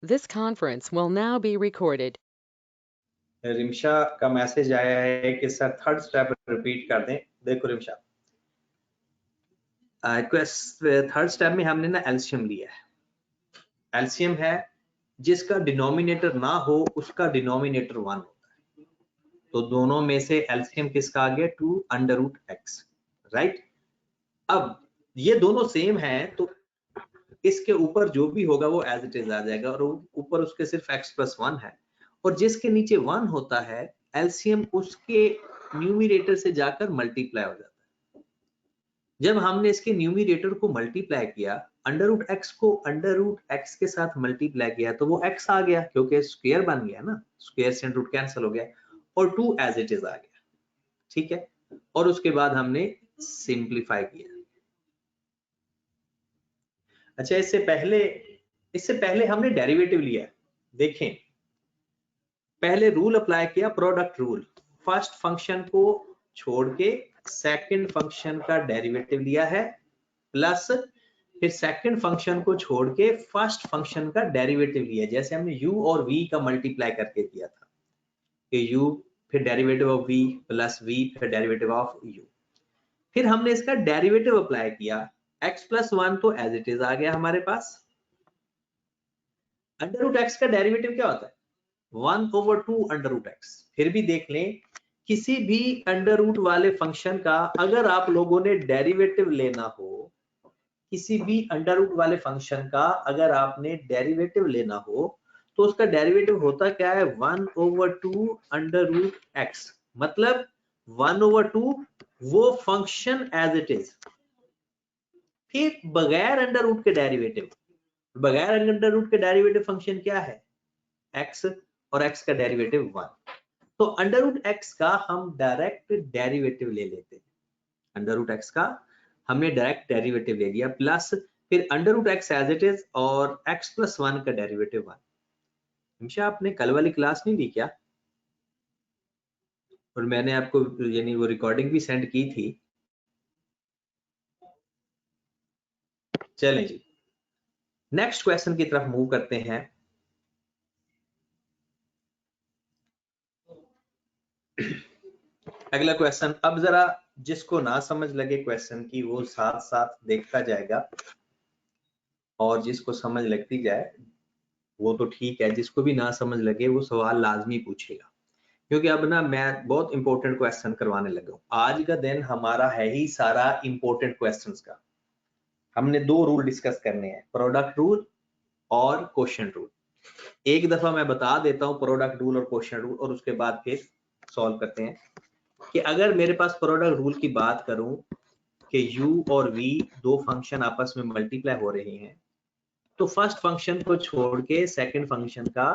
This conference will now be recorded. Rimsha का message आया है कि सर थर्ड स्टेप रिपीट कर दें। देखो रिमशा, थर्ड स्टेप में हमने ना एलसीएम लिया है। एलसीएम है जिसका डिनोमिनेटर ना हो उसका डिनोमिनेटर 1 होता है। तो दोनों में से एलसीएम किसका आ गया? 2 अंडर रूट एक्स, राइट। अब ये दोनों सेम है तो इसके ऊपर जो भी होगा वो एज इट इज आ जाएगा और ऊपर उसके सिर्फ x प्लस 1 है और जिसके नीचे 1 होता है एलसीएम उसके न्यूमरेटर से जाकर मल्टीप्लाई हो जाता है। जब हमने इसके न्यूमरेटर को मल्टीप्लाई किया, अंडर रूट एक्स को अंडर रूट एक्स के साथ मल्टीप्लाई किया तो वो x आ गया क्योंकि स्क्वायर बन गया ना, स्क्वायर से रूट कैंसिल हो गया और 2 एज इट इज आ गया, ठीक है। और उसके बाद हमने सिंप्लीफाई किया। अच्छा, इससे पहले हमने डेरिवेटिव लिया। देखें, पहले रूल अप्लाई किया, प्रोडक्ट रूल। फर्स्ट फंक्शन को छोड़ के सेकंड फंक्शन का डेरिवेटिव लिया है, प्लस फिर सेकंड फंक्शन को छोड़ के फर्स्ट फंक्शन का डेरिवेटिव लिया, जैसे हमने u और v का मल्टीप्लाई करके किया था कि u फिर derivative of v plus v फिर डेरिवेटिव ऑफ u। फिर हमने इसका डेरिवेटिव अप्लाई किया, x प्लस 1 तो एज इट इज आ गया हमारे पास। अंडर रूट एक्स का डेरिवेटिव क्या होता है? 1/2 अंडर रूट एक्स। फिर भी देख लें, किसी भी अंडर रूट वाले फंक्शन का अगर आप लोगों ने डेरिवेटिव लेना हो, किसी भी अंडर रूट वाले फंक्शन का अगर आपने डेरिवेटिव लेना हो तो उसका डेरिवेटिव होता क्या है? 1/2 अंडर रूट एक्स। मतलब 1/2 वो फंक्शन एज इट इज, फिर बगैर अंडर रूट के डेरिवेटिव। बगैर अंडर रूट के डेरिवेटिव फंक्शन क्या है? x और x का डेरिवेटिव 1। तो अंडर रूट एक्स का हम डायरेक्ट डेरिवेटिव ले लेते हैं। अंडर रूट एक्स का हमने डायरेक्ट डेरिवेटिव ले लिया, प्लस फिर under root x as it is और x प्लस 1 का डेरिवेटिव 1। हमेशा आपने कल वाली क्लास नहीं ली क्या? और मैंने आपको यानी वो रिकॉर्डिंग भी सेंड की थी। चलें जी, नेक्स्ट क्वेश्चन की तरफ मूव करते हैं। अगला क्वेश्चन, अब जरा जिसको ना समझ लगे क्वेश्चन की वो साथ साथ देखता जाएगा और जिसको समझ लगती जाए वो तो ठीक है, जिसको भी ना समझ लगे वो सवाल लाजमी पूछेगा, क्योंकि अब ना मैं बहुत इंपॉर्टेंट क्वेश्चन करवाने लगा हूं। आज का दिन हमारा है ही सारा इंपॉर्टेंट क्वेश्चंस का। हमने 2 रूल डिस्कस करने हैं, प्रोडक्ट रूल और क्वोशिएंट रूल। एक दफा मैं बता देता हूं प्रोडक्ट रूल और क्वोशिएंट रूल और उसके बाद फिर सॉल्व करते हैं कि अगर मेरे पास प्रोडक्ट रूल की बात करूं कि u और v दो फंक्शन आपस में मल्टीप्लाई हो रहे हैं तो फर्स्ट फंक्शन को छोड़ के सेकंड फंक्शन का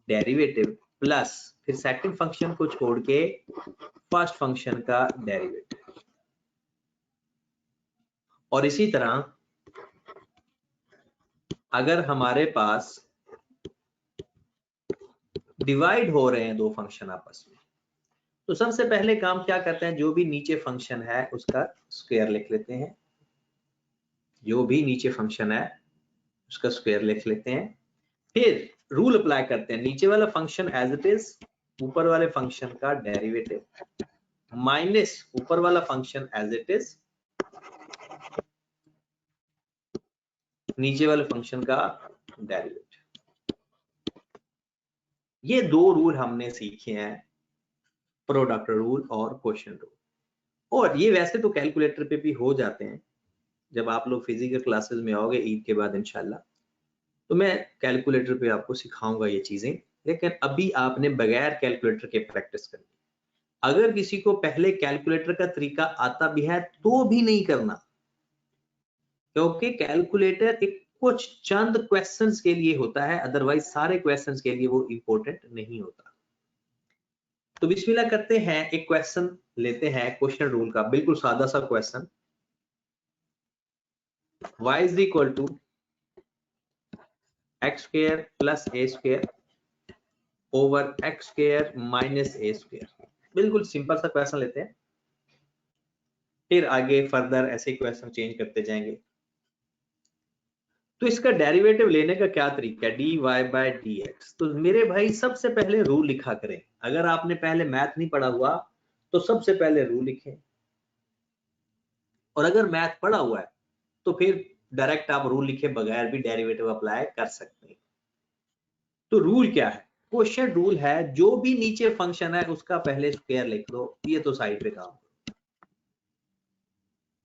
डेरिवेटिव प्लस फिर सेकंड फंक्शन को छोड़ के फर्स्ट फंक्शन का डेरिवेटिव। और इसी तरह अगर हमारे पास डिवाइड हो रहे हैं दो फंक्शन आपस में तो सबसे पहले काम क्या करते हैं, जो भी नीचे फंक्शन है उसका स्क्वायर लिख लेते हैं। जो भी नीचे फंक्शन है उसका स्क्वायर लिख लेते हैं। फिर रूल अप्लाई करते हैं, नीचे वाला फंक्शन एज इट इज, ऊपर वाले फंक्शन का डेरिवेटिव माइनस ऊपर वाला फंक्शन एज इट इज, नीचे वाले फंक्शन का डेरिवेटिव। ये 2 रूल हमने सीखे हैं, प्रोडक्ट रूल और क्वोशिएंट रूल। और ये वैसे तो कैलकुलेटर पे भी हो जाते हैं, जब आप लोग फिजिकल क्लासेस में आओगे ईद के बाद इंशाल्लाह तो मैं कैलकुलेटर पे आपको सिखाऊंगा ये चीजें, लेकिन अभी आपने बगैर कैलकुलेटर के प्रैक्टिस करनी। अगर किसी को पहले कैलकुलेटर का तरीका आता भी है तो भी नहीं करना, क्योंकि कैलकुलेटर एक कुछ चंद क्वेश्चंस के लिए होता है, अदरवाइज सारे क्वेश्चंस के लिए वो इंपॉर्टेंट नहीं होता। तो बिस्मिल्लाह करते हैं, एक क्वेश्चन लेते हैं क्वेश्चन रूल का, बिल्कुल सादा सा question. y is equal to x square plus a square over x square minus a square. बिल्कुल सिंपल सा क्वेश्चन लेते हैं, फिर आगे फर्दर ऐसे क्वेश्चन चेंज करते जाएंगे। तो इसका डेरिवेटिव लेने का क्या तरीका है, dy बाय dx। तो मेरे भाई सबसे पहले रूल लिखा करें। अगर आपने पहले मैथ नहीं पढ़ा हुआ तो सबसे पहले रूल लिखें, और अगर मैथ पढ़ा हुआ है तो फिर डायरेक्ट आप रूल लिखे बगैर भी डेरिवेटिव अप्लाई कर सकते हैं। तो रूल क्या है, क्वेश्चन रूल है, जो भी नीचे फंक्शन है उसका पहले स्क्वायर लिख दो, ये तो साइड पे काम,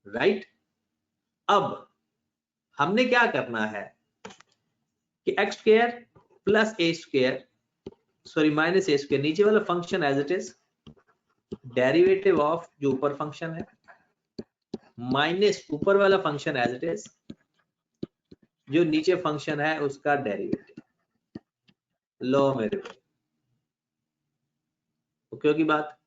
राइट। अब हमने क्या करना है कि x square plus a square, sorry minus a square, नीचे वाला function as it is, derivative of जो ऊपर फंक्शन है माइनस ऊपर वाला फंक्शन एज इट इज, जो नीचे फंक्शन है उसका डेरिवेटिव। लो मेरे ओके की बात।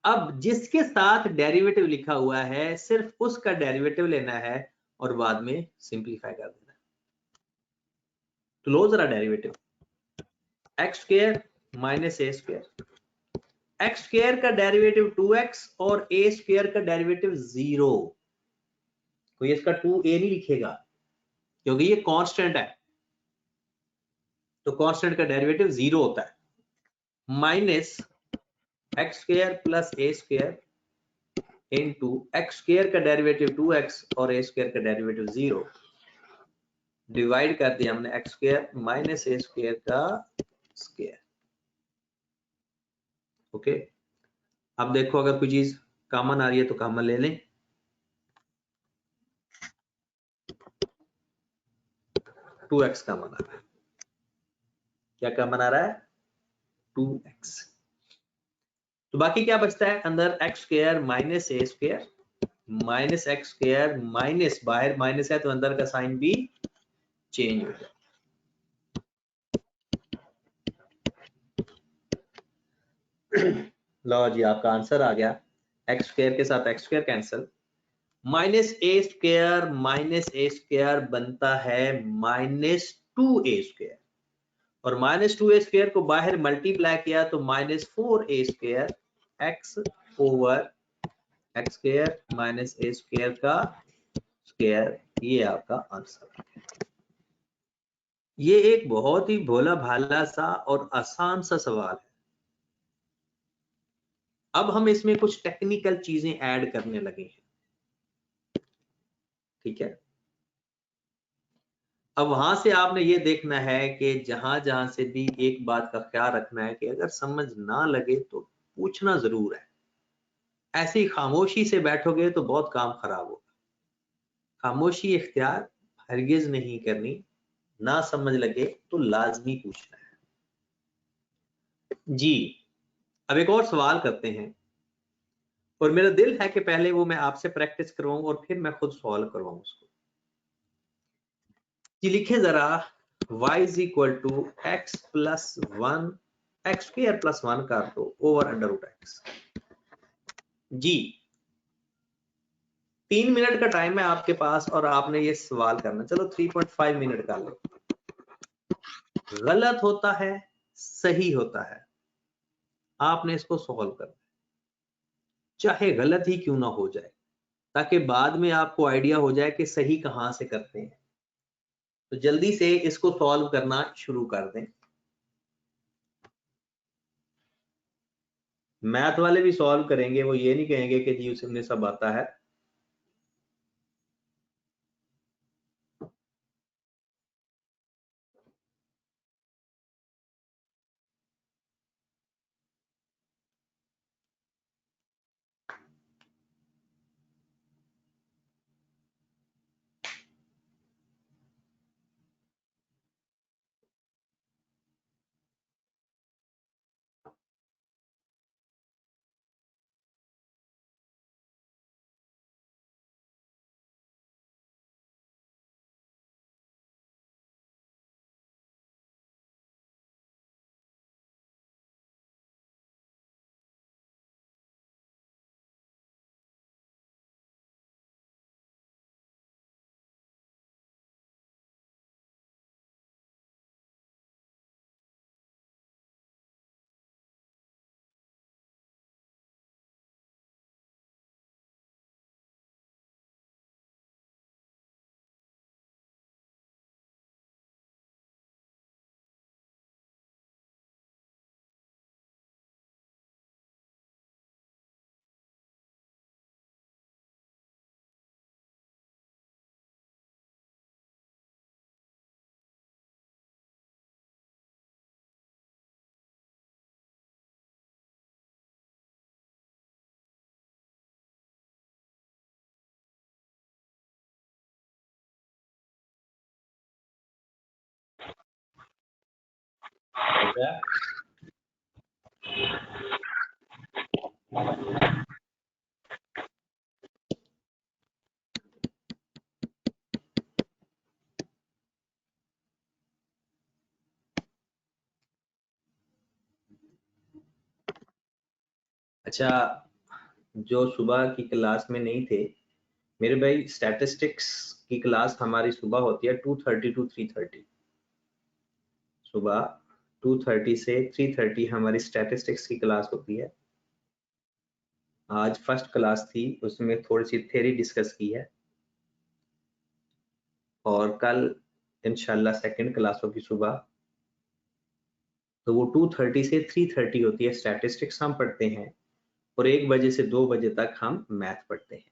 अब जिसके साथ डेरिवेटिव लिखा हुआ है सिर्फ उसका डेरिवेटिव लेना है और बाद में सिंपलीफाई कर देना। तो लो जरा derivative, x square minus a square, x square का डेरिवेटिव 2x और ए स्क्वायर का डेरिवेटिव 0। कोई इसका 2a नहीं लिखेगा क्योंकि ये कांस्टेंट है, तो कांस्टेंट का डेरिवेटिव 0 होता है। Minus x square plus a square into x square का डेरिवेटिव 2x और ए स्क्वायर का डेरिवेटिव 0, डिवाइड कर दिया हमने x square minus a square का स्क्वायर। ओके, अब देखो अगर कोई चीज कॉमन आ रही है तो कॉमन ले लें। 2x कॉमन आ रहा है, क्या कॉमन आ रहा है, 2x। तो बाकी क्या बचता है अंदर, x square minus a square minus x square minus, बाहर माइनस है तो अंदर का साइन भी चेंज हो जाए। लो जी आपका आंसर आ गया, एक्स स्क्वायर के साथ x square cancel, minus a square बनता है माइनस 2a स्क्वायर, और माइनस 2a स्क्वायर को बाहर मल्टीप्लाई किया तो minus 4a square x over x square minus a square का स्क्वायर, ये आपका आंसर। ये एक बहुत ही भोला भाला सा और आसान सा सवाल है। अब हम इसमें कुछ टेक्निकल चीजें ऐड करने लगे हैं, ठीक है। अब वहां से आपने ये देखना है कि जहां जहां से भी एक बात का ख्याल रखना है कि अगर समझ ना लगे तो पूछना जरूर है। ऐसे ही खामोशी से बैठोगे तो बहुत काम खराब होगा। खामोशी इख्तियार हरगिज नहीं करनी, ना समझ लगे तो लाजमी पूछना है जी। अब एक और सवाल करते हैं, और मेरा दिल है कि पहले वो मैं आपसे प्रैक्टिस करवाऊं और फिर मैं खुद सॉल्व करवाऊं उसको। जी लिखे जरा, y is equal to x plus 1 x square plus 1 कर दो ओवर अंडर रूट एक्स। जी 3 मिनट का टाइम है आपके पास और आपने ये सवाल करना, चलो 3.5 मिनट का लो। गलत होता है सही होता है, आपने इसको सॉल्व करना, चाहे गलत ही क्यों ना हो जाए, ताकि बाद में आपको आइडिया हो जाए कि सही कहां से करते हैं। तो जल्दी से इसको सॉल्व करना शुरू कर दें। मैथ वाले भी सॉल्व करेंगे, वो ये नहीं कहेंगे कि जी उसमें सब आता है। अच्छा, जो सुबह की क्लास में नहीं थे मेरे भाई, स्टैटिस्टिक्स की क्लास हमारी सुबह होती है 2:30 to 3:30। सुबह 2:30 से 3:30 हमारी स्टैटिस्टिक्स की क्लास होती है। आज फर्स्ट क्लास थी, उसमें थोड़ी सी थ्योरी डिस्कस की है, और कल इंशाल्लाह सेकंड क्लास होगी सुबह, तो वो 2:30 से 3:30 होती है। स्टैटिस्टिक्स हम पढ़ते हैं और 1 बजे से 2 बजे तक हम मैथ पढ़ते हैं।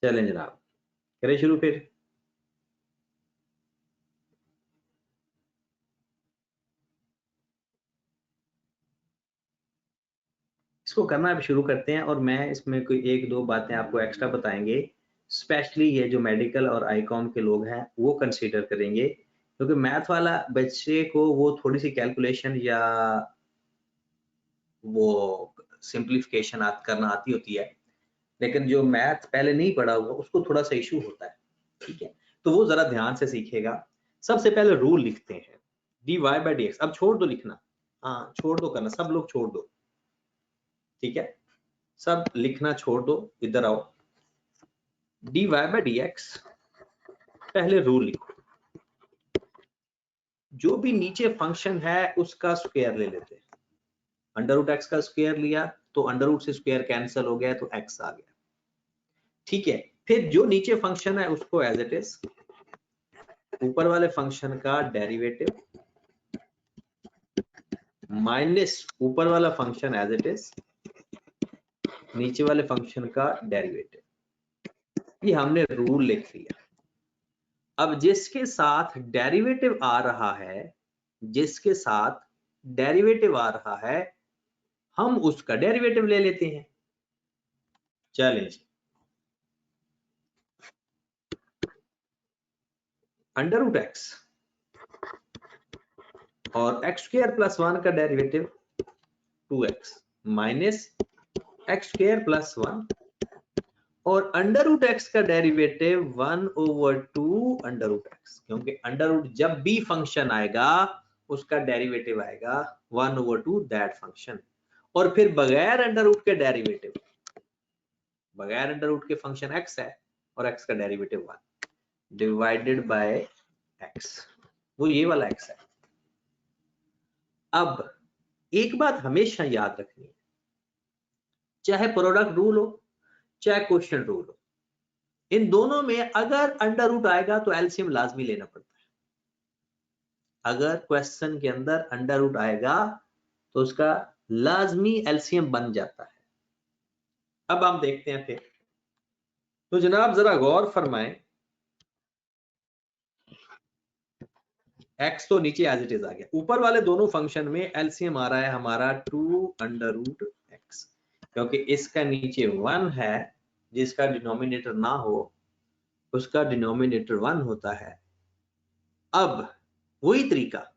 चलें जनाब, करें शुरू फिर। इसको करना अब शुरू करते हैं, और मैं इसमें कोई 1-2 बातें आपको एक्स्ट्रा बताएंगे। स्पेशली ये जो मेडिकल और आईकॉम के लोग हैं वो कंसीडर करेंगे, क्योंकि मैथ वाला बच्चे को वो थोड़ी सी कैलकुलेशन या वो सिंप्लीफिकेशन करना आती होती है, लेकिन जो मैथ पहले नहीं पढ़ा हुआ उसको थोड़ा सा इशू होता है। ठीक है, तो वो जरा ध्यान से सीखेगा। सबसे पहले रूल लिखते हैं, dy/dx। अब छोड़ दो लिखना, हाँ छोड़ दो करना, सब लोग छोड़ दो, ठीक है, सब लिखना छोड़ दो, इधर आओ। dy/dx, पहले रूल लिखो, जो भी नीचे फंक्शन है उसका स्क्वायर ले लेते हैं। √x का स्क्वायर लिया तो √ से स्क्वायर कैंसिल हो गया तो x आ गया। ठीक है, फिर जो नीचे फंक्शन है उसको एज इट इज, ऊपर वाले फंक्शन का डेरिवेटिव माइनस ऊपर वाला फंक्शन एज इट इज, नीचे वाले फंक्शन का डेरिवेटिव। ये हमने रूल लिख लिया। अब जिसके साथ डेरिवेटिव आ रहा है, जिसके साथ डेरिवेटिव आ रहा है, हम उसका डेरिवेटिव ले लेते हैं। चलें जी, √x और x² + 1 का डेरिवेटिव 2x माइनस x² + 1, और √x का डेरिवेटिव 1/2 √x, क्योंकि √ जब भी फंक्शन आएगा उसका डेरिवेटिव आएगा 1/2 दैट फंक्शन। और फिर बगैर √ के डेरिवेटिव, बगैर √ के फंक्शन x है और x का डेरिवेटिव 1 डिवाइडेड बाय x, वो ये वाला x है। अब एक बात हमेशा याद रखनी है, चाहे प्रोडक्ट रूल हो चाहे क्वेश्चन रूल हो, इन दोनों में अगर √ आएगा तो एलसीएम लाजमी लेना पड़ता है। अगर क्वेश्चन के अंदर √ आएगा तो उसका लाजमी एलसीएम बन जाता है। अब हम देखते हैं फिर, तो जनाब जरा गौर फरमाएं, x तो नीचे एज इट इज आ गया, ऊपर वाले दोनों फंक्शन में एलसीएम आ रहा है हमारा 2√x, क्योंकि इसका नीचे 1 है, जिसका डिनोमिनेटर ना हो उसका डिनोमिनेटर 1 होता है। अब वही तरीका,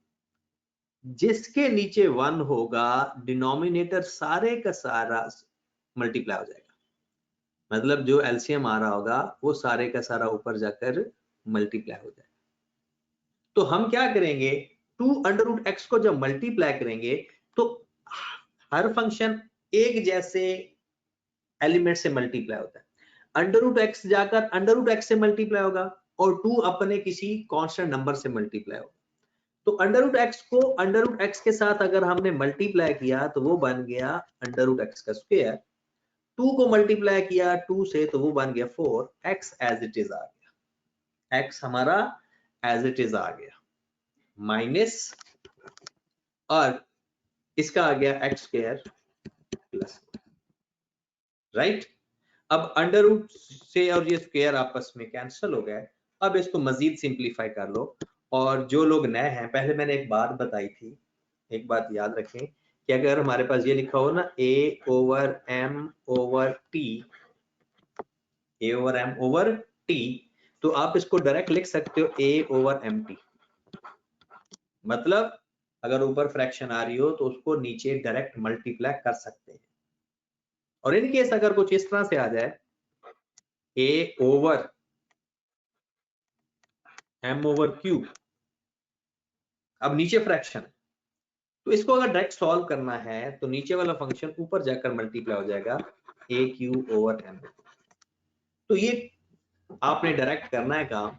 जिसके नीचे 1 होगा डिनोमिनेटर सारे का सारा मल्टीप्लाई हो जाएगा, मतलब जो एलसीएम आ रहा होगा वो सारे का सारा ऊपर जाकर मल्टीप्लाई हो जाएगा। तो हम क्या करेंगे, 2√x को जब मल्टीप्लाई करेंगे तो हर फंक्शन एक जैसे एलिमेंट से मल्टीप्लाई होता है। √x जाकर √x से मल्टीप्लाई होगा, और 2 अपने किसी कांस्टेंट नंबर से मल्टीप्लाई होगा। तो अंडर रूट एक्स को अंडर रूट एक्स के साथ अगर हमने मल्टीप्लाई किया तो वो बन गया अंडर रूट एक्स का स्क्वायर। 2 को मल्टीप्लाई किया 2 से तो वो बन गया 4, एक्स एज इट इज आ गया, एक्स हमारा एज इट इज आ गया, माइनस और इसका आ गया एक्स स्क्वायर प्लस, राइट। अब अंडर रूट से और ये स्क्वायर आपस में कैंसिल हो गए। अब इसको मजीद सिंप्लीफाई कर लो। और जो लोग नए हैं, पहले मैंने एक बात बताई थी, एक बात याद रखें कि अगर हमारे पास ये लिखा हो ना a over m over t, a over m over t, तो आप इसको डायरेक्ट लिख सकते हो a ओवर mt। मतलब अगर ऊपर फ्रैक्शन आ रही हो तो उसको नीचे डायरेक्ट मल्टीप्लाई कर सकते हैं। और इन केस अगर कुछ इस तरह से आ जाए a over m over q, अब नीचे फ्रैक्शन, तो इसको अगर डायरेक्ट सॉल्व करना है तो नीचे वाला फंक्शन ऊपर जाकर मल्टीप्लाई हो जाएगा a q ओवर m। तो ये आपने डायरेक्ट करना है काम।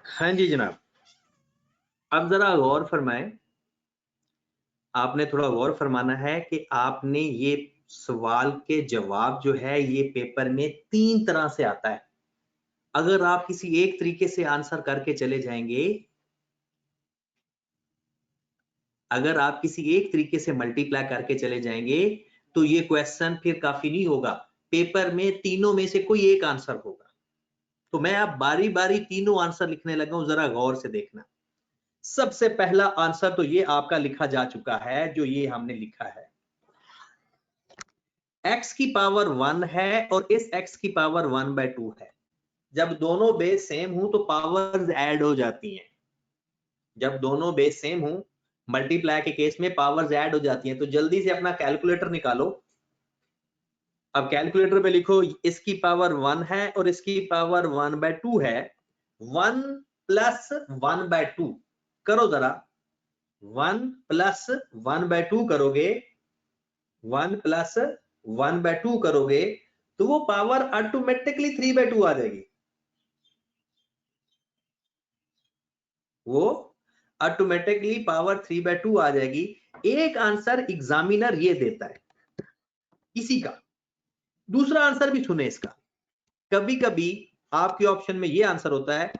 हाँ जी जनाब, अब जरा गौर फरमाएं, आपने थोड़ा गौर फरमाना है कि आपने ये सवाल के जवाब जो है ये पेपर में 3 तरह से आता है। अगर आप किसी एक तरीके से आंसर करके चले जाएंगे, अगर आप किसी एक तरीके से मल्टीप्लाई करके चले जाएंगे तो ये क्वेश्चन फिर काफी नहीं होगा, पेपर में तीनों में से कोई एक आंसर होगा। तो मैं अब बारी बारी तीनों आंसर लिखने लगा हूं, जरा गौर से देखना। सबसे पहला आंसर तो ये आपका लिखा जा चुका है, जो ये हमने लिखा है, x की पावर 1 है और इस x की पावर 1/2 है। जब दोनों बेस सेम हो तो पावर्स ऐड हो जाती हैं। जब दोनों बेस सेम हो, मल्टीप्लाई के केस में पावर्स ऐड हो जाती हैं। तो जल्दी से अपना कैलकुलेटर निकालो। अब कैलकुलेटर पे लिखो, इसकी पावर 1 है और इसकी पावर 1/2 है। 1 प्लस 1/2 करो जरा, 1 प्लस 1/2 करोगे, 1 प्लस 1/2 करोगे तो वो पावर ऑटोमेटिकली 3/2 आ जाएगी। वो ऑटोमेटिकली पावर 3/2 आ जाएगी। एक आंसर एग्जामिनर ये देता है इसी का। दूसरा आंसर भी सुने इसका। कभी कभी आपके ऑप्शन में ये आंसर होता है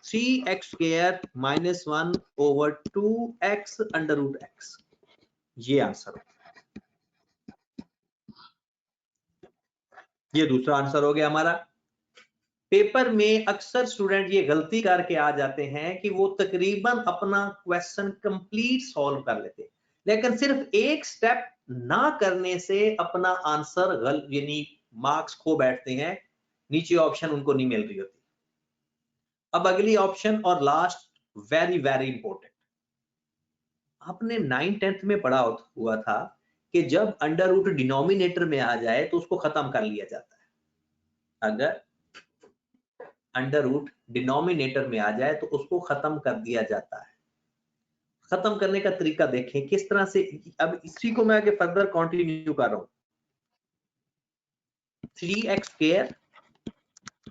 3x² - 1 over 2x under root x, ये आंसर होता है। ये दूसरा आंसर हो गया हमारा। पेपर में अक्सर स्टूडेंट ये गलती करके आ जाते हैं कि वो तकरीबन अपना क्वेश्चन कंप्लीट सॉल्व कर लेते, लेकिन सिर्फ एक स्टेप ना करने से अपना आंसर गलत यानी मार्क्स खो बैठते हैं, नीचे ऑप्शन उनको नहीं मिल रही होती। अब अगली ऑप्शन और लास्ट, वेरी वेरी इंपॉर्टेंट। आपने 9th-10th में पढ़ा हुआ था कि जब अंडर रूट डिनोमिनेटर में आ जाए तो उसको खत्म कर लिया जाता है। अगर अंडर रूट डिनोमिनेटर में आ जाए तो उसको खत्म कर दिया जाता है। खत्म करने का तरीका देखें किस तरह से। अब इसी को मैं आगे फर्दर कंटिन्यू कर रहा हूं। 3x²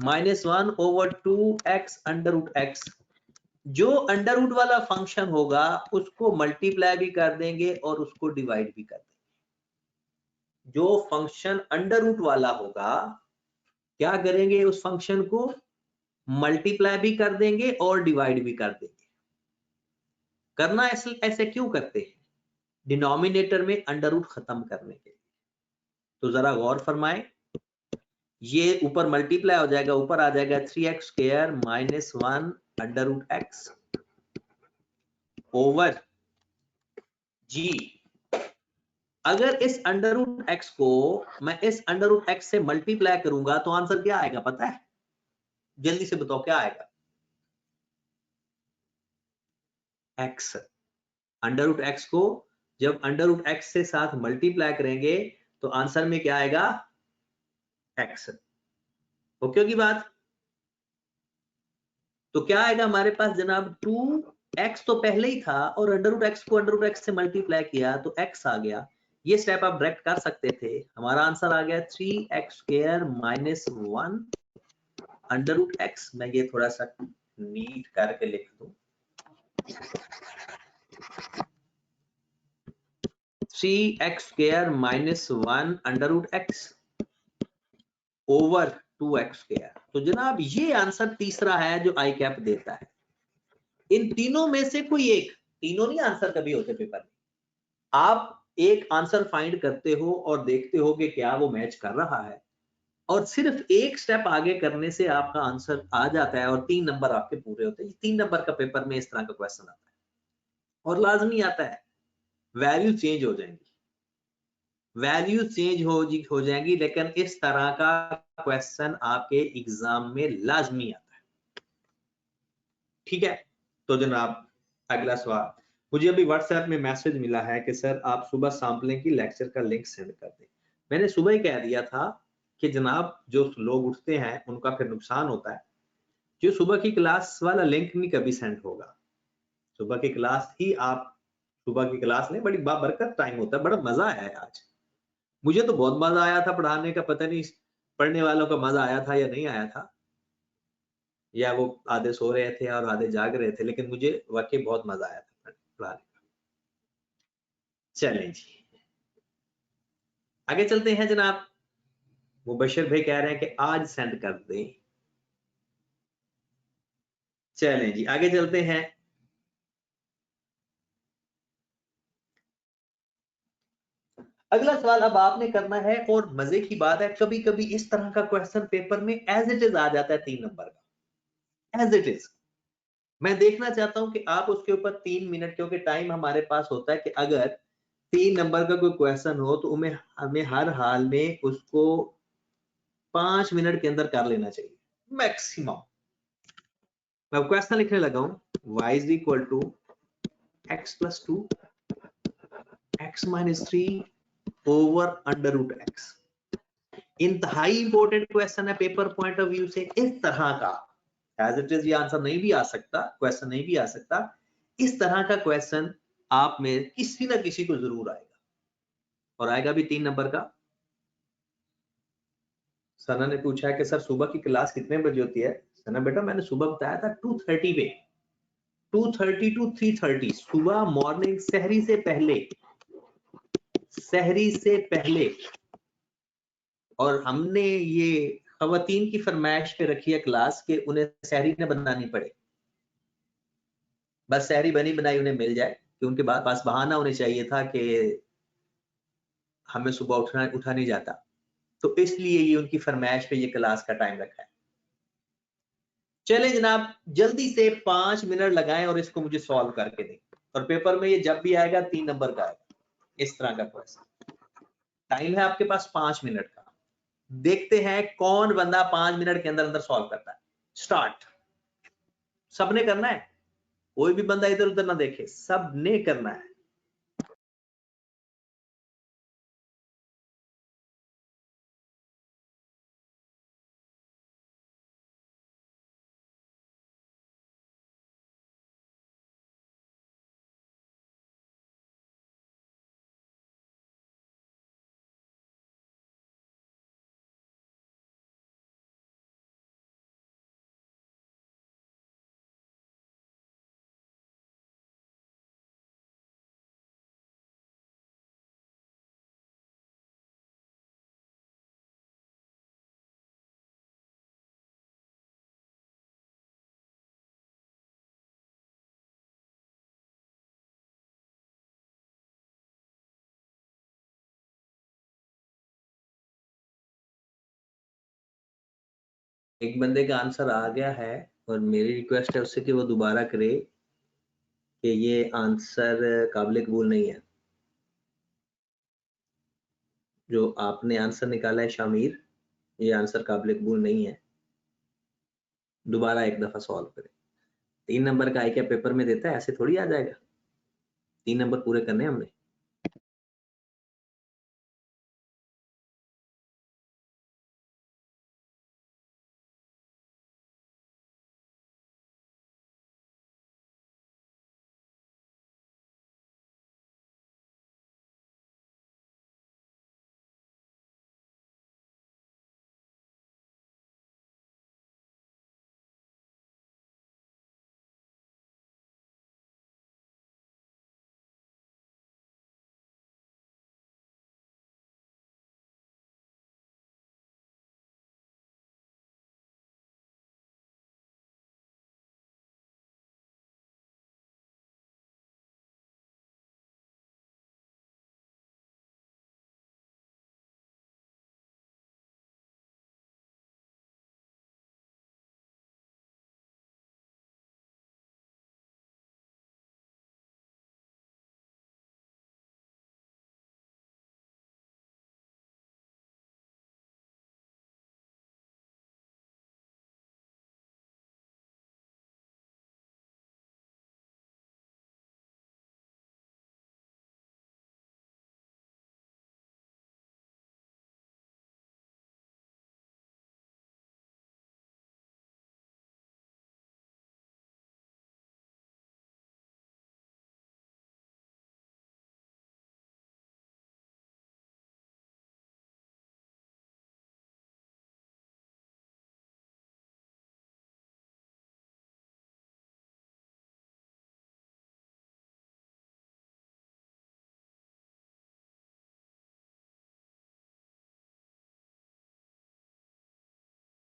-1 over 2x under root x। जो अंडर रूट वाला फंक्शन होगा उसको मल्टीप्लाई भी कर देंगे और उसको डिवाइड भी कर देंगे। जो फंक्शन अंडर रूट वाला होगा क्या करेंगे, उस फंक्शन को मल्टीप्लाई भी कर देंगे और डिवाइड भी कर देंगे। करना ऐसे क्यों करते हैं, डिनोमिनेटर में अंडर रूट खत्म करने के लिए। तो जरा गौर फरमाएं, ये ऊपर मल्टीप्लाई हो जाएगा, ऊपर आ जाएगा 3x² -1 under root x over जी। अगर इस अंडर रूट x को मैं इस अंडर रूट x से मल्टीप्लाई करूंगा तो आंसर क्या आएगा पता है, जल्दी से बताओ क्या आएगा, x। अंडर रूट x को जब अंडर रूट x से साथ मल्टीप्लाई करेंगे तो आंसर में क्या आएगा, x। ओके की बात। तो क्या आएगा हमारे पास जनाब, 2x तो पहले ही था और अंडर रूट x को अंडर रूट x से मल्टीप्लाई किया तो x आ गया। ये स्टेप आप डायरेक्ट कर सकते थे। हमारा आंसर आ गया 3x² -1 अंडर रूट x। मैं ये थोड़ा सा नीट करके लिख दूं, 3x² -1 under root x over 2x²। तो जनाब ये आंसर तीसरा है जो आई कैप देता है। इन तीनों में से कोई एक, तीनों नहीं आंसर कभी होते पेपर में, आप एक आंसर फाइंड करते हो और देखते हो कि क्या वो मैच कर रहा है, और सिर्फ एक स्टेप आगे करने से आपका आंसर आ जाता है और 3 नंबर आपके पूरे होते हैं। 3 नंबर का पेपर में इस तरह का क्वेश्चन आता है और लाजमी आता है। वैल्यू चेंज हो जाएंगी, वैल्यू चेंज हो जाएंगी, लेकिन इस तरह का क्वेश्चन आपके एग्जाम में लाजमी आता है। ठीक है, तो जनाब अगला सवाल, मुझे अभी व्हाट्सएप में मैसेज मिला है कि सर आप सुबह सैंपलिंग की लेक्चर का लिंक सेंड कर दें। मैंने सुबह ही कह दिया था कि जनाब जो लोग उठते हैं उनका फिर नुकसान होता है। जो सुबह की क्लास वाला लिंक नहीं कभी सेंड होगा। सुबह की क्लास ही आप सुबह की क्लास लें, बड़ी बाबरकत टाइम होता है, बड़ा मजा आया है आज। मुझे तो बहुत मजा आया था पढ़ाने का, पता नहीं पढ़ने वालों का मजा आया था या नहीं आया था, या वो आधे सो रहे थे और आधे जाग रहे थे, लेकिन मुझे वाकई बहुत मजा आया था पढ़ाने का। चलें जी, आगे चलते हैं जनाब। मुबशिर भाई कह रहे हैं कि आज सेंड कर दें। चलें जी, आगे चलते हैं। अगला सवाल अब आपने करना है, और मजे की बात है कभी कभी इस तरह का क्वेश्चन पेपर में एज इट इज आ जाता है 3 नंबर का, एज इट इज। मैं देखना चाहता हूं कि आप उसके ऊपर 3 मिनट, क्योंकि टाइम हमारे पास होता है कि अगर 3 नंबर का कोई क्वेश्चन हो तो हमें हर हाल में उसको 5 मिनट के अंदर कर लेना चाहिए मैक्सिमम। मैं क्वेश्चन लिखने लगा हूं, y is equal to x plus 2 x minus 3 over under root x। इंतहाई इंपॉर्टेंट क्वेश्चन है पेपर पॉइंट ऑफ व्यू से। इस तरह का एज इट इज ये आंसर नहीं भी आ सकता, क्वेश्चन नहीं भी आ सकता, इस तरह का क्वेश्चन आप में किसी ना किसी को जरूर आएगा, और आएगा भी 3 नंबर का। सना ने पूछा है कि सर सुबह की क्लास कितने बजे होती है। सना बेटा मैंने सुबह बताया था 2:30 पे, 2:30 टू 3:30 सुबह मॉर्निंग, सहरी से पहले, सहरी से पहले। और हमने ये खवातीन की फरमाइश पे रखी है क्लास के उन्हें सहरी न बनानी पड़े, बस सहरी बनी बनाई उन्हें मिल जाए, कि उनके पास बहाना होने चाहिए था कि हमें सुबह उठा नहीं जाता, तो इसलिए ये उनकी फरमाइश पे ये क्लास का टाइम रखा है। चले जनाब, जल्दी से 5 मिनट लगाएं और इसको मुझे सॉल्व करके दें, और पेपर में ये जब भी आएगा 3 नंबर का आएगा इस तरह का क्वेश्चन। टाइम है आपके पास 5 मिनट का, देखते हैं कौन बंदा 5 मिनट के अंदर अंदर सॉल्व करता है। स्टार्ट। सबने करना है, कोई भी बंदा इधर उधर ना देखे, सबने करना है। एक बंदे का आंसर आ गया है और मेरी रिक्वेस्ट है उससे कि वो दोबारा करे कि ये आंसर काबिल कबूल नहीं है। जो आपने आंसर निकाला है शामिर, ये आंसर काबिल कबूल नहीं है, दोबारा एक दफा सॉल्व करें। 3 नंबर का आई क्या पेपर में देता है, ऐसे थोड़ी आ जाएगा। 3 नंबर पूरे करने हमने।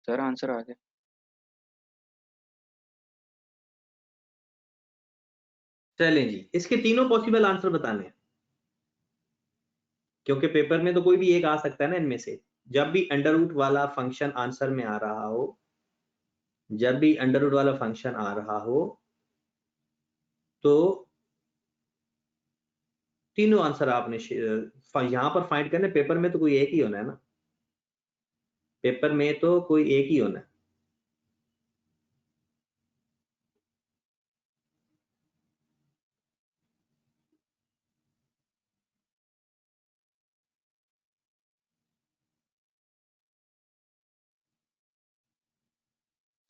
सर आंसर आ गया। चलें जी, इसके तीनों पॉसिबल आंसर बताने हैं, क्योंकि पेपर में तो कोई भी एक आ सकता है ना इनमें से। जब भी अंडर रूट वाला फंक्शन आंसर में आ रहा हो, जब भी अंडर रूट वाला फंक्शन आ रहा हो, तो तीनों आंसर आपने यहां पर फाइंड करने। पेपर में तो कोई एक ही होना है ना, पेपर में तो कोई एक ही होना है।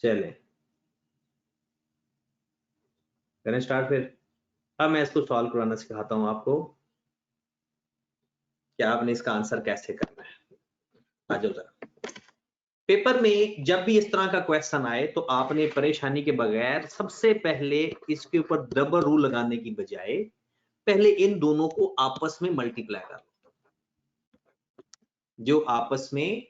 चलें करें स्टार्ट फिर। अब मैं इसको सॉल्व कराना सिखाता हूं आपको कि आपने इसका आंसर कैसे करना है। आ जाओ जरा। पेपर में जब भी इस तरह का क्वेश्चन आए तो आपने परेशानी के बगैर सबसे पहले इसके ऊपर डबल रूल लगाने की बजाय पहले इन दोनों को आपस में मल्टीप्लाई कर लो। जो आपस में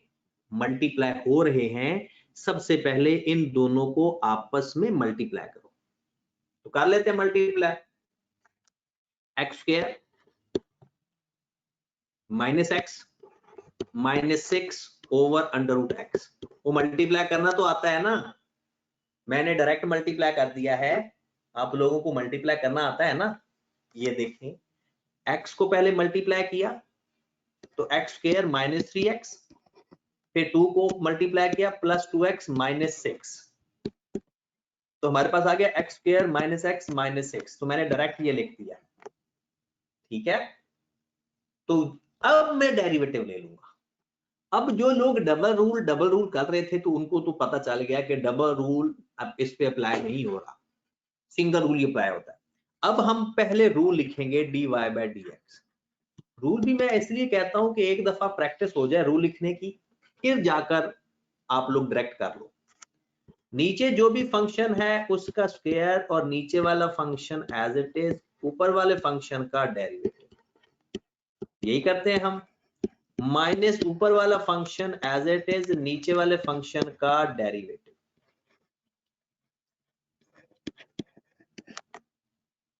मल्टीप्लाई हो रहे हैं, सबसे पहले इन दोनों को आपस में मल्टीप्लाई करो। तो कर लेते हैं multiply. X square minus x minus 6 over under root x. वो मल्टीप्लाई करना तो आता है ना, मैंने डायरेक्ट मल्टीप्लाई कर दिया है। आप लोगों को मल्टीप्लाई करना आता है ना। ये देखें, x को पहले मल्टीप्लाई किया तो एक्स स्क्वायर माइनस 3x, फिर 2 को मल्टीप्लाई किया प्लस 2x माइनस 6, तो हमारे पास आ गया x square minus x minus 6। तो मैंने डायरेक्ट ये लिख दिया, ठीक है। तो अब मैं डेरिवेटिव ले लूंगा। अब जो लोग डबल रूल कर रहे थे तो उनको तो पता चल गया कि डबल रूल अब इस पे अप्लाई नहीं हो रहा, सिंगल रूल अप्लाई होता है। अब हम पहले रूल लिखेंगे dy बाय dx। रूल भी मैं इसलिए कहता हूं कि एक दफा प्रैक्टिस हो जाए रूल लिखने की, फिर जाकर आप लोग डायरेक्ट कर लो। नीचे जो भी फंक्शन है उसका स्क्वायर और नीचे वाला फंक्शन एज इट इज ऊपर वाले फंक्शन का डेरिवेटिव, यही करते हैं हम। माइनस ऊपर वाला फंक्शन एज इट इज नीचे वाले फंक्शन का डेरिवेटिव।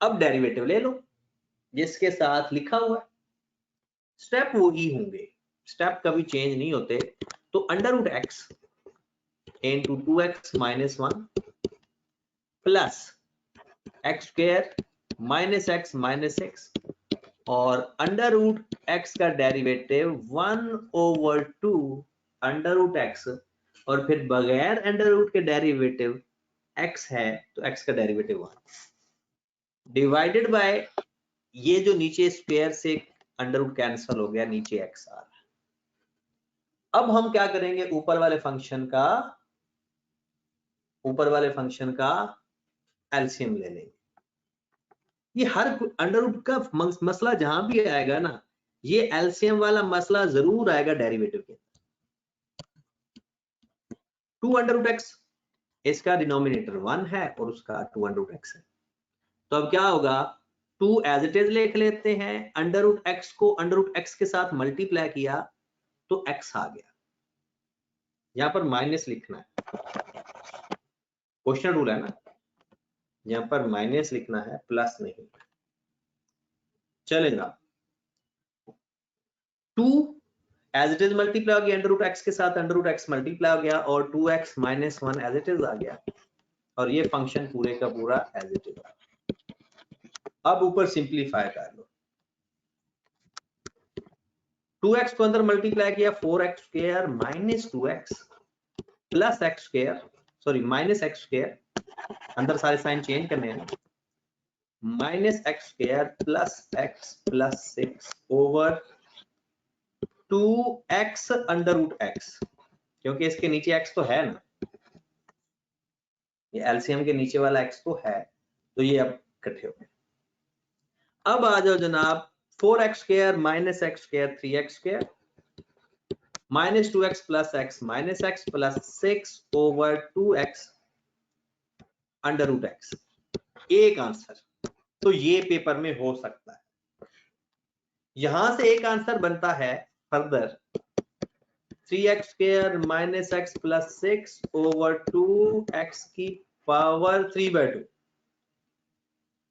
अब डेरिवेटिव ले लो जिसके साथ लिखा हुआ है, स्टेप वो ही होंगे, स्टेप कभी चेंज नहीं होते। तो under root x into 2x minus 1 plus x square minus x minus 6 और अंडर रूट x का डेरिवेटिव 1/2 अंडर रूट x और फिर बगैर अंडर रूट के डेरिवेटिव x है तो x का डेरिवेटिव 1 डिवाइडेड बाय ये जो नीचे स्क्वायर से अंडर रूट कैंसिल हो गया, नीचे x आ रहा है। अब हम क्या करेंगे, ऊपर वाले फंक्शन का एलसीएम ले लेंगे। ये हर अंडर रूट का मसला जहां भी आएगा ना, ये एलसीएम वाला मसला जरूर आएगा डेरिवेटिव के। 2 अंडर रूट एक्स, इसका डिनोमिनेटर 1 है और उसका 2 अंडर रूट एक्स है। तो अब क्या होगा, 2 एज इट इज लिख लेते हैं, अंडर रूट एक्स को अंडर रूट एक्स के साथ मल्टीप्लाई किया तो एक्स आ गया। यहां पर माइनस लिखना है, क्वेश्चन रूल है ना, यहां पर माइनस लिखना है, प्लस नहीं चलेगा। 2 एज इट इज मल्टीप्लाई हो गया, अंडर रूट एक्स के साथ अंडर रूट एक्स मल्टीप्लाई हो गया और 2x minus 1 as it is आ गया और ये फंक्शन पूरे का पूरा एज इट इज आ गया। अब ऊपर सिंप्लीफाई कर लो, 2x को अंदर मल्टीप्लाई किया, 4x square minus 2x plus x square, sorry minus x square, अंदर सारे साइन चेंज करने हैं, minus x square plus x plus 6 over 2x under root x, क्योंकि इसके नीचे x तो है ना, ये एलसीएम के नीचे वाला x तो है, तो ये अब इकट्ठे हो गए। अब आ जाओ जनाब, 4x square minus x square 3x square minus 2x plus x minus x plus 6 over 2x under root x, एक आंसर। तो ये पेपर में हो सकता है। यहां से एक आंसर बनता है further 3x square minus x plus 6 over 2x की पावर 3/2,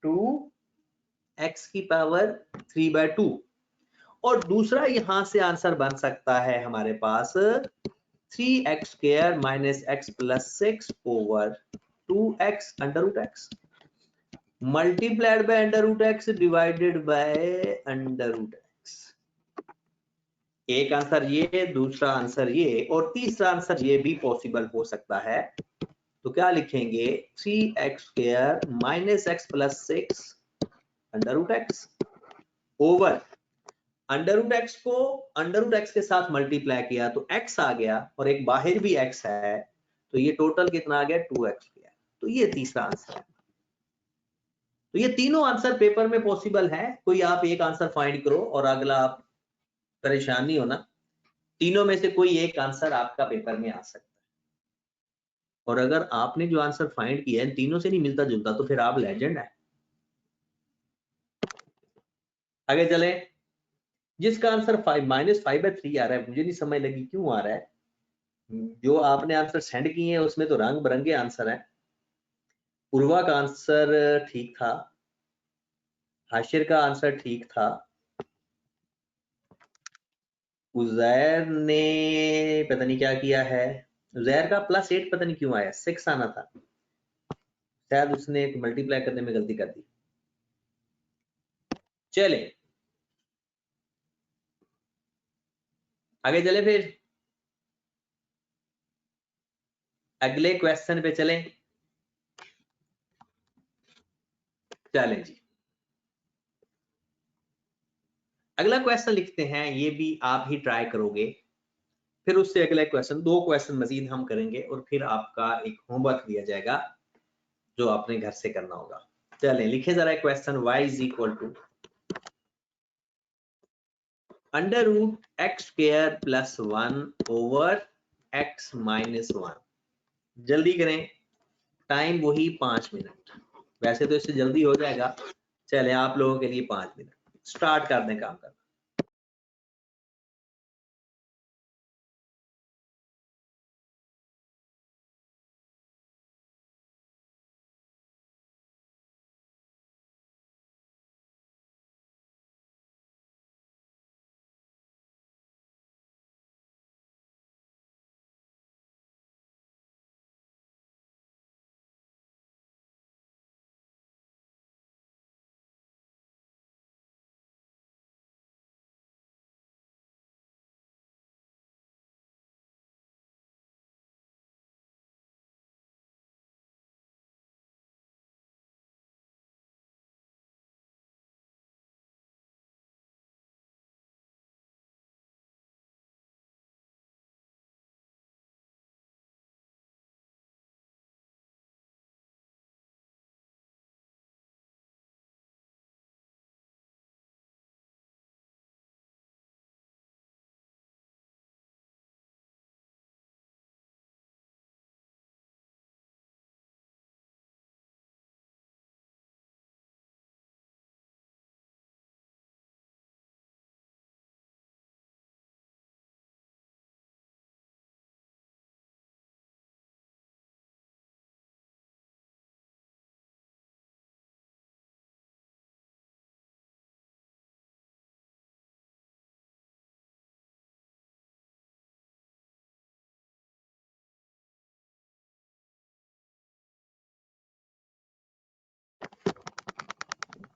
2x की पावर 3/2। और दूसरा यहां से आंसर बन सकता है हमारे पास 3x square minus x plus 6 over 2x under root x multiplied by under root x divided by under root x। एक आंसर ये, दूसरा आंसर ये और तीसरा आंसर ये भी पॉसिबल हो सकता है। तो क्या लिखेंगे, 3x square minus x plus 6 under root x over under root x को अंडर रूट x के साथ मल्टीप्लाई किया तो x आ गया और एक बाहर भी x है, तो ये टोटल कितना आ गया 2x स्क्वायर। तो ये तीसरा आंसर है। तो ये तीनों आंसर पेपर में पॉसिबल है, कोई आप एक आंसर फाइंड करो और अगला आप परेशान नहीं होना, तीनों में से कोई एक आंसर आपका पेपर में आ सकता है। और अगर आपने जो आंसर फाइंड किया है तीनों से नहीं मिलता जुलता तो फिर आप लेजेंड है। आगे चले, जिसका आंसर -5/3 आ रहा है, मुझे नहीं समझ लगी क्यों आ रहा है। जो आपने आंसर सेंड किए हैं उसमें तो रंग बिरंगे आंसर हैं। उर्वा का आंसर ठीक था, हाशिर का आंसर ठीक था, उजैर ने पता नहीं क्या किया है, उजैर का +8 पता नहीं क्यों आया, 6 आना था, शायद उसने मल्टीप्लाई करने में गलती कर दी। चले आगे चले, फिर अगले क्वेश्चन पे चलें। चलें जी, अगला क्वेश्चन लिखते हैं, ये भी आप ही ट्राई करोगे, फिर उससे अगला क्वेश्चन, 2 क्वेश्चन मजीद हम करेंगे और फिर आपका एक होमवर्क दिया जाएगा जो आपने घर से करना होगा। चलें लिखे जरा question, y is equal to under root x square plus 1 over x minus 1। जल्दी करें, टाइम वही 5 मिनट, वैसे तो इससे जल्दी हो जाएगा, चले आप लोगों के लिए 5 मिनट, स्टार्ट कर दें काम करना।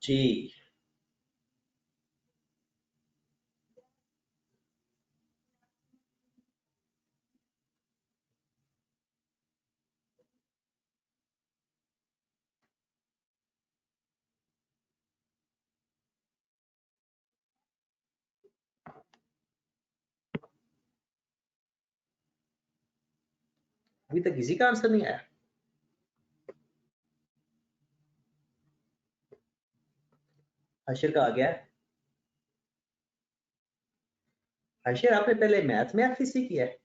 जी अभी तक किसी का आंसर नहीं आया। हाशिर का आ गया है। हाशिर आपने पहले मैथ में एफईसी किया है?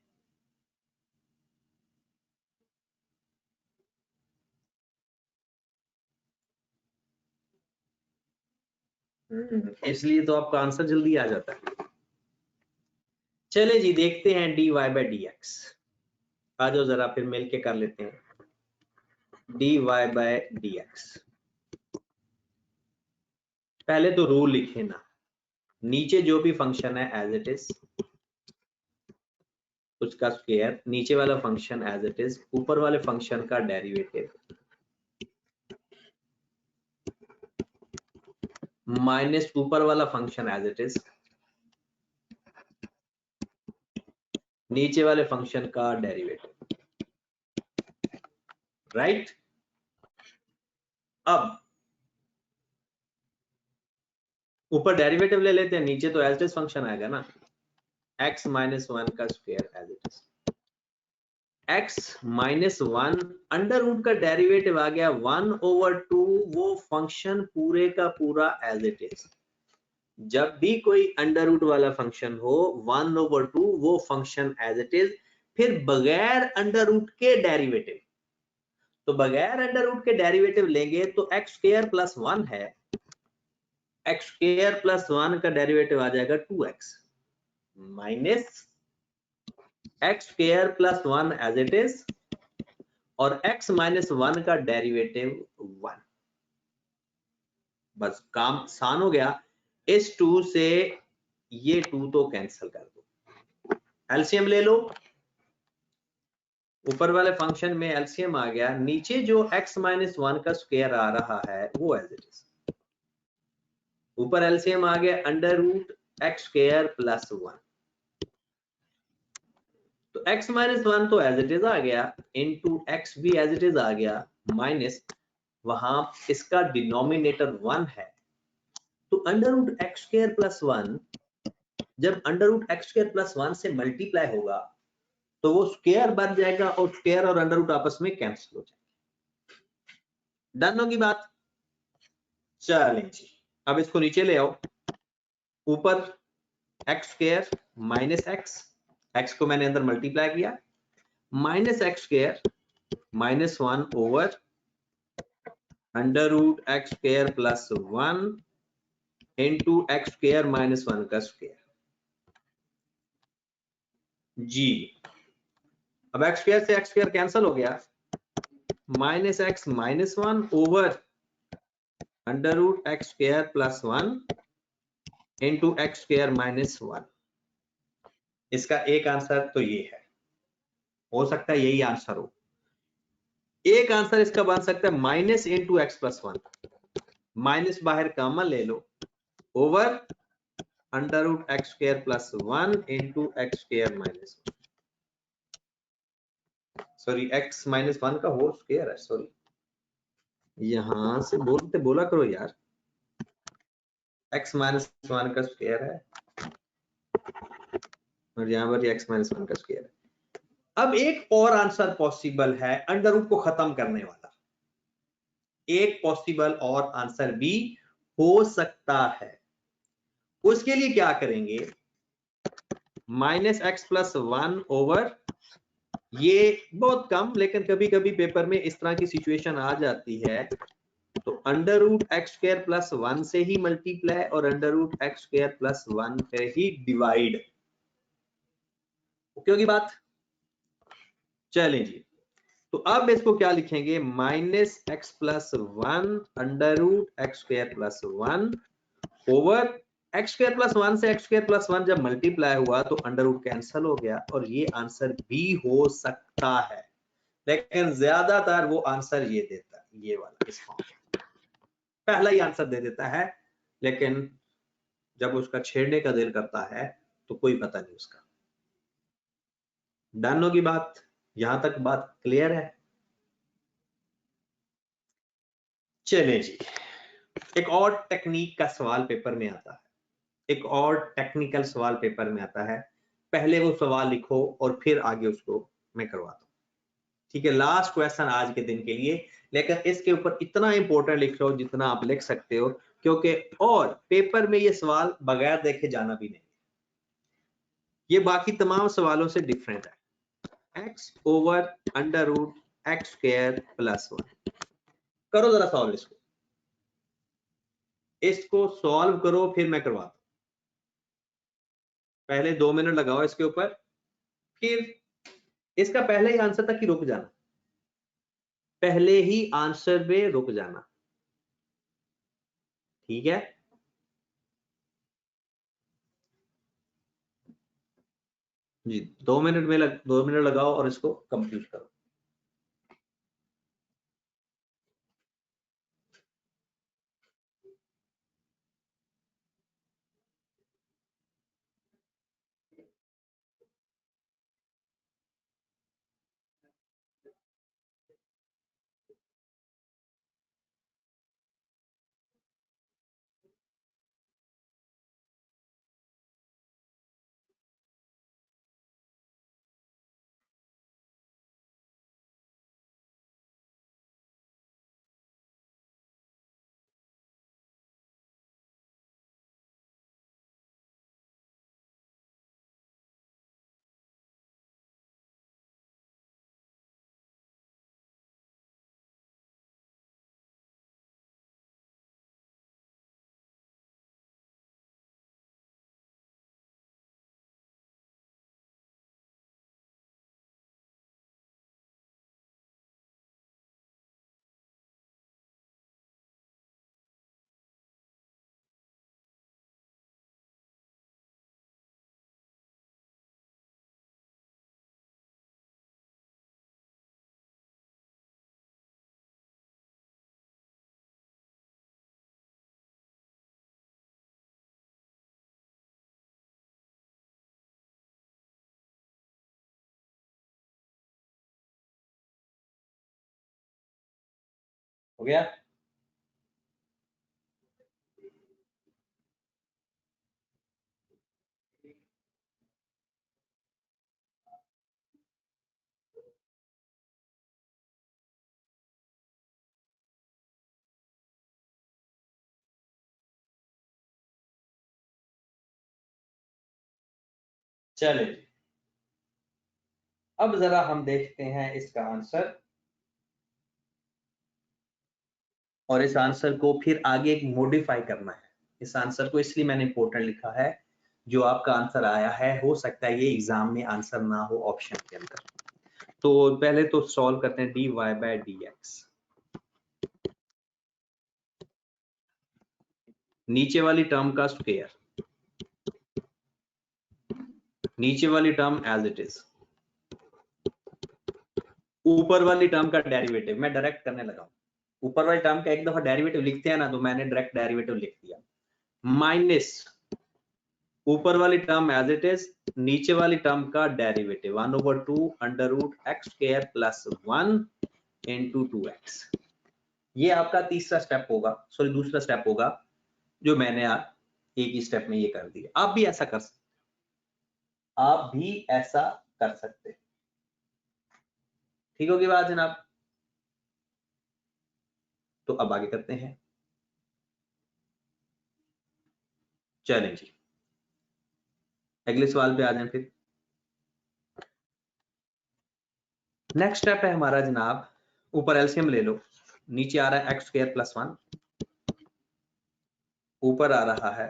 इसलिए तो आपका आंसर जल्दी आ जाता है। चले जी देखते हैं dy बाय dx। आ जाओ जरा फिर मिलके कर लेते हैं dy बाय dx। पहले तो रूल लिखे ना, नीचे जो भी फंक्शन है एज इट इज उसका स्क्वायर, नीचे वाला फंक्शन एज इट इज, ऊपर वाले फंक्शन का डेरिवेटिव माइनस ऊपर वाला फंक्शन एज इट इज, नीचे वाले फंक्शन का डेरिवेटिव, राइट। अब ऊपर डेरिवेटिव ले लेते हैं, नीचे तो एज इट इज फंक्शन आएगा ना, x माइनस वन का square as it is, x minus one under root का डेरिवेटिव आ गया 1/2, वो फंक्शन पूरे का पूरा एज इट इज। जब भी कोई अंडर रूट वाला फंक्शन हो 1/2 वो फंक्शन एज इट इज, फिर बगैर अंडर रूट के डेरिवेटिव, तो बगैर अंडर रूट के डेरिवेटिव लेंगे तो x स्क्वायर प्लस 1 है, x स्क्वायर प्लस 1 का डेरिवेटिव आ जाएगा 2x minus x square plus 1 as it is, और x माइनस 1 का डेरिवेटिव 1। बस काम आसान हो गया। इस 2 से ये 2 तो कैंसिल कर दो, एलसीएम ले लो। ऊपर वाले फंक्शन में एलसीएम आ गया, नीचे जो x माइनस 1 का स्क्वायर आ रहा है वो एज इट इज, ऊपर एलसीएम आ गया under root x square plus 1, तो x माइनस 1 तो एज इट इज आ गया, इनटू x भी एज इट इज आ गया, माइनस वहां इसका डिनोमिनेटर 1 है, तो under root x square plus 1 जब under root x square plus 1 से मल्टीप्लाई होगा तो वो स्क्वायर बन जाएगा और स्क्वायर और अंडर रूट आपस में कैंसिल हो जाएंगे। डन होगी बात। चलें जी, अब इसको नीचे ले आओ, ऊपर x स्क्वायर माइनस x को मैंने अंदर मल्टीप्लाई किया, minus x square minus 1 over under root x square plus 1 into x square minus 1 का स्क्वायर जी। अब x स्क्वायर से x स्क्वायर कैंसिल हो गया, minus x minus 1 over under root x square plus 1 into x square minus 1। इसका एक answer तो ये है, हो सकता है यही आंसर हो। एक आंसर इसका बन सकता है minus into x plus 1, minus बाहर कॉमन ले लो, over under root x square plus 1 into x square minus 1, sorry x minus 1 का होल स्क्वायर है, सॉरी यहां से बोला करो यार, x माइनस 1 का स्क्वायर है और यहाँ पर x माइनस 1 का स्क्वायर है। अब एक और आंसर पॉसिबल है अंडर रूट को खत्म करने वाला, एक पॉसिबल और आंसर भी हो सकता है। उसके लिए क्या करेंगे, माइनस एक्स प्लस 1 ओवर, ये बहुत कम लेकिन कभी कभी पेपर में इस तरह की सिचुएशन आ जाती है, तो under root x square plus 1 से ही मल्टीप्लाई और under root x square plus 1 पे ही डिवाइड, ओके होगी बात। चलें जी, तो अब इसको क्या लिखेंगे, minus x plus 1 under root x square plus 1 over x square plus 1 से एक्स स्क्वायर प्लस 1 जब मल्टीप्लाई हुआ तो अंडर रूट कैंसिल हो गया, और ये आंसर भी हो सकता है, लेकिन ज्यादातर वो आंसर ये देता है, ये वाला इस फॉर्म। पहला ही आंसर दे देता है, लेकिन जब उसका छेड़ने का दिल करता है तो कोई पता नहीं उसका। डन होगी बात, यहां तक बात क्लियर है? चलिए जी, एक और टेक्निक का सवाल पेपर में आता है, एक और टेक्निकल सवाल पेपर में आता है। पहले वो सवाल लिखो और फिर आगे उसको मैं करवाता हूँ, ठीक है? लास्ट क्वेश्चन आज के दिन के लिए, लेकिन इसके ऊपर इतना इंपॉर्टेंट लिख लो जितना आप लिख सकते हो, क्योंकि और पेपर में ये सवाल बगैर देखे जाना भी नहीं, ये बाकी तमाम सवालों से डिफरेंट है। x over under root x square plus 1, करो जरा सॉल्व इसको सॉल्व करो, फिर मैं करवाता हूं। पहले 2 मिनट लगाओ इसके ऊपर, फिर इसका पहले ही आंसर तक ही रुक जाना, पहले ही आंसर में रुक जाना, ठीक है? जी 2 मिनट में 2 मिनट लगाओ और इसको कंप्लीट करो। हो गया? चले, अब जरा हम देखते हैं इसका आंसर, और इस आंसर को फिर आगे एक मॉडिफाई करना है। इस आंसर को इसलिए मैंने इंपॉर्टेंट लिखा है, जो आपका आंसर आया है हो सकता है ये एग्जाम में आंसर ना हो ऑप्शन के अंदर। तो पहले तो सॉल्व करते हैं dy बाय dx, नीचे वाली टर्म का स्क्वायर, नीचे वाली टर्म एज इट इज, ऊपर वाली टर्म का डेरिवेटिव, मैं डायरेक्ट करने लगा हूं। ऊपर वाली टर्म का एक दफा डेरिवेटिव लिखते हैं ना, तो मैंने डायरेक्ट डेरिवेटिव लिख दिया, माइनस ऊपर वाली टर्म एज इट इज, नीचे वाली टर्म का derivative 1/2 under root x square plus 1 into 2x। ये आपका तीसरा स्टेप होगा, सॉरी दूसरा स्टेप होगा, जो मैंने आप एक ही स्टेप में ये कर दिया। आप भी ऐसा कर सकते, आप भी ऐसा कर सकते, ठीक होगी बात जनाब? तो अब आगे करते हैं, चलें जी अगले सवाल पे आ जाएं। फिर नेक्स्ट स्टेप है हमारा जनाब, ऊपर एलसीएम ले लो, नीचे आ रहा है एक्स स्क्वायर प्लस 1, ऊपर आ रहा है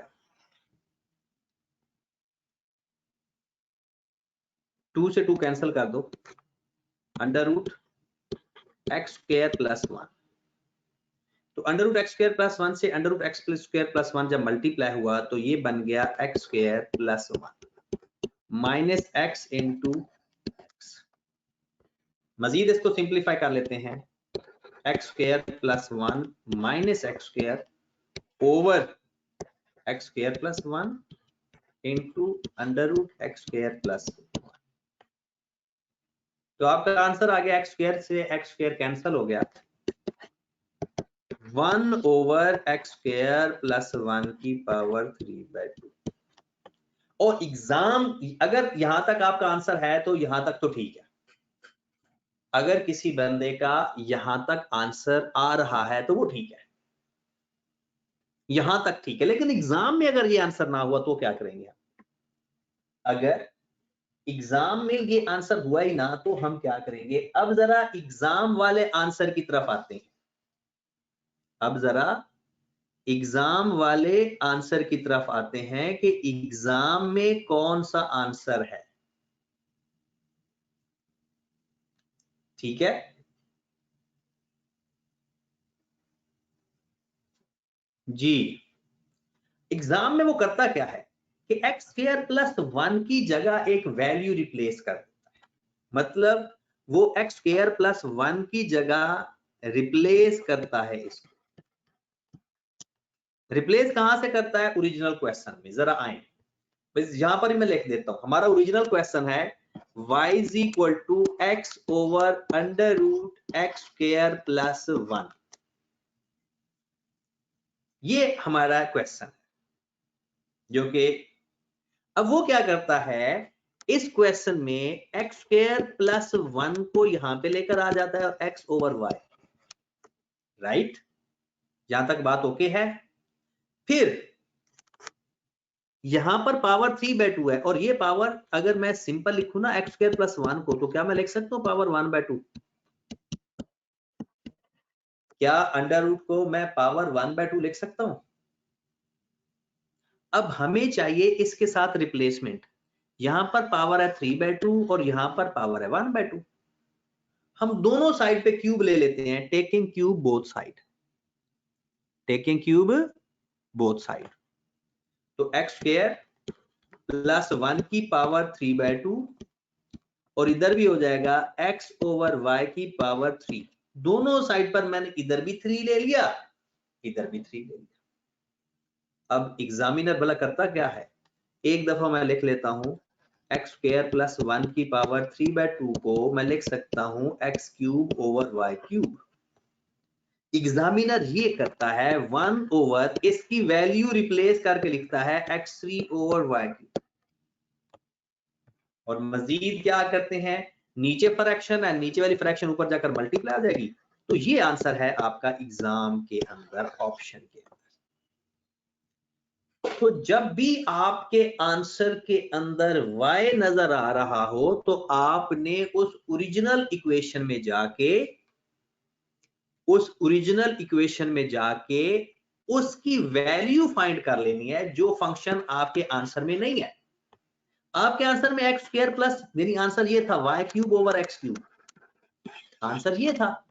2 से 2 कैंसिल कर दो, under root x square plus 1। तो under root x square plus 1 से under root x plus square plus 1 जब मल्टीप्लाई हुआ तो ये बन गया x square plus 1 minus x into x. मजीद इसको सिंप्लीफाई कर लेते हैं, x square plus 1 minus x square over x square plus 1 into under root x square plus 1। तो आपका आंसर आ गया एक्स स्क्वायर से एक्स स्क्वायर कैंसिल हो गया, 1 ओवर एक्स स्क्वायर प्लस 1 की पावर 3/2। और एग्जाम अगर यहां तक आपका आंसर है तो यहां तक तो ठीक है। अगर किसी बंदे का यहां तक आंसर आ रहा है तो वो ठीक है, यहां तक ठीक है। लेकिन एग्जाम में अगर ये आंसर ना हुआ तो क्या करेंगे आप? अगर एग्जाम में ये आंसर हुआ ही ना तो हम क्या करेंगे? अब जरा एग्जाम वाले आंसर की तरफ आते हैं। अब जरा एग्जाम वाले आंसर की तरफ आते हैं कि एग्जाम में कौन सा आंसर है। ठीक है, जी एग्जाम में वो करता क्या है कि एक्स स्क्वायर प्लस 1 की जगह एक वैल्यू रिप्लेस कर देता है। मतलब वो एक्स स्क्वायर प्लस 1 की जगह रिप्लेस करता है। इसको रिप्लेस कहां से करता है? ओरिजिनल क्वेश्चन में जरा आए, बस यहां पर ही मैं लिख देता हूं। हमारा ओरिजिनल क्वेश्चन है y is equal to x over under root x square plus 1। ये हमारा क्वेश्चन है, जो कि अब वो क्या करता है, इस क्वेश्चन में एक्स स्क्वायर प्लस 1 को यहां पे लेकर आ जाता है और एक्स ओवर वाई। राइट, यहां तक बात ओके है। फिर यहां पर पावर 3/2 है, और ये पावर अगर मैं सिंपल लिखूं ना एक्स स्क्वायर प्लस 1 को, तो क्या मैं लिख सकता हूं पावर 1/2? क्या अंडर रूट को मैं पावर 1/2 लिख सकता हूं? अब हमें चाहिए इसके साथ रिप्लेसमेंट। यहां पर पावर है 3/2 और यहां पर पावर है 1/2। हम दोनों साइड पे क्यूब ले लेते हैं, taking cube both side, taking cube both side. तो एक्स स्क्वायर प्लस 1 की पावर 3/2 और इधर भी हो जाएगा एक्स ओवर वाई की पावर 3। दोनों साइड पर मैंने इधर भी 3 ले लिया, इधर भी 3 ले लिया। अब एग्जामिनर भला करता क्या है, एक दफा मैं लिख लेता हूं एक्स स्क्वायर प्लस 1 की पावर 3/2 को मैं लिख सकता हूं x cube over y cube. Examiner ये करता है 1 ओवर इसकी वैल्यू रिप्लेस करके लिखता है x3 ओवर वाई क्यूब। और मजीद क्या करते हैं, नीचे फ्रैक्शन है, नीचे वाली फ्रैक्शन ऊपर जाकर मल्टीप्लाई आ जाएगी। तो ये आंसर है आपका एग्जाम के अंदर, ऑप्शन के अंदर। तो जब भी आपके आंसर के अंदर y नजर आ रहा हो तो आपने उस ओरिजिनल इक्वेशन में जाके उसकी वैल्यू फाइंड कर लेनी है, जो फंक्शन आपके आंसर में नहीं है। आपके आंसर में एक्स स्क्वायर प्लस, यानी आंसर ये था y cube over x cube, answer ये था।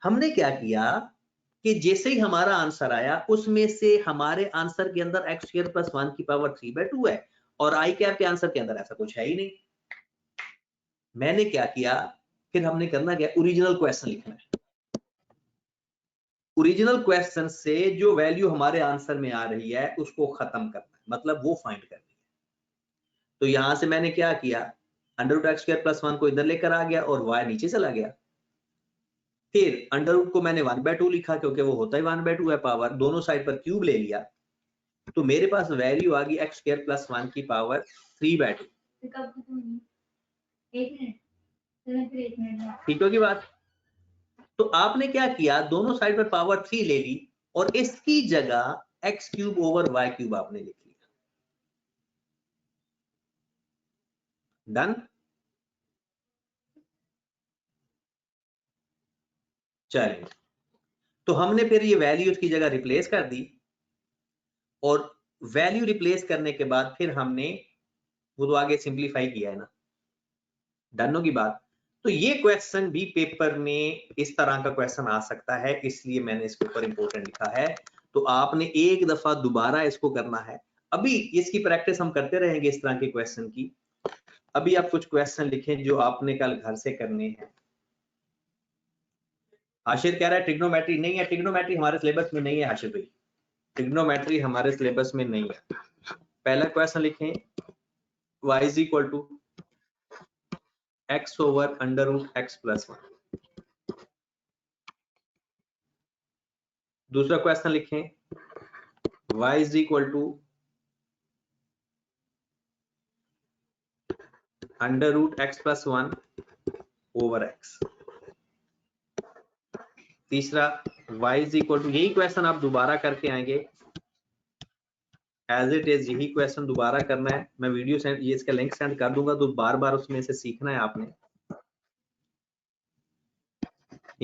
हमने क्या किया कि जैसे ही हमारा आंसर आया उसमें से हमारे आंसर के अंदर एक्स स्क्वायर प्लस 1 की पावर 3/2 है, और आई कैप के आंसर के अंदर ऐसा कुछ है ही नहीं। मैंने क्या किया, फिर हमने करना क्या, ओरिजिनल क्वेश्चन लिखना है। ओरिजिनल क्वेश्चन से जो वैल्यू हमारे आंसर में आ रही है उसको खत्म करना है, मतलब वो फाइंड करनी है। तो यहां से मैंने क्या किया, under root x square plus 1 को इधर लेकर आ गया और वाई नीचे चला गया। फिर अंडर रूट को मैंने 1/2 लिखा क्योंकि वो होता ही 1/2 है पावर, दोनों साइड पर क्यूब ले लिया। तो मेरे पास वैल्यू आ गई एक्स स्क्वायर प्लस 1 की पावर 3/2। ठीक होगी बात। तो आपने क्या किया, दोनों साइड पर पावर 3 ले ली और इसकी जगह x cube over y cube आपने लिख लिया। डन। चलिए, तो हमने फिर ये वैल्यू उसकी जगह रिप्लेस कर दी, और वैल्यू रिप्लेस करने के बाद फिर हमने वो तो आगे सिंपलीफाई किया है ना। डन होगी बात। तो ये क्वेश्चन भी पेपर में इस तरह का क्वेश्चन आ सकता है, इसलिए मैंने इसके ऊपर इंपॉर्टेंट लिखा है। तो आपने एक दफा दोबारा इसको करना है। अभी इसकी प्रैक्टिस हम करते रहेंगे इस तरह के क्वेश्चन की। अभी आप कुछ क्वेश्चन लिखें जो आपने कल घर से करने हैं। हाशिर कह रहा है ट्रिग्नोमेट्री नहीं है, ट्रिग्नोमेट्री हमारे सिलेबस में नहीं है हाशिर भाई, ट्रिग्नोमेट्री हमारे सिलेबस में नहीं है। पहला क्वेश्चन लिखें y is equal to x over under root x plus 1। दूसरा क्वेश्चन लिखें y is equal to under root x plus 1 over x। तीसरा y इज इक्वल टू, यही क्वेश्चन आप दोबारा करके आएंगे एज इट इज, यही क्वेश्चन दोबारा करना है। मैं वीडियो सेंड, ये इसका लिंक सेंड कर दूंगा, तो बार बार उसमें से सीखना है आपने।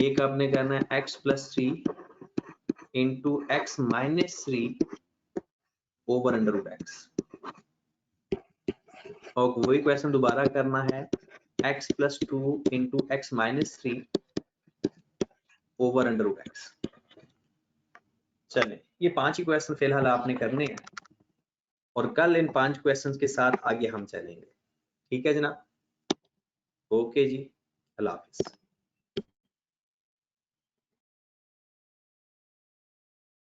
एक आपने करना है x plus 3 into x minus 3 over under root x, और वही क्वेश्चन दोबारा करना है x plus 2 into x minus 3 over under root x. चले, ये 5 ही क्वेश्चन फिलहाल आपने करने हैं, और कल इन 5 क्वेश्चंस के साथ आगे हम चलेंगे। ठीक है जनाब, ओके जी, अल्लाह हाफिज।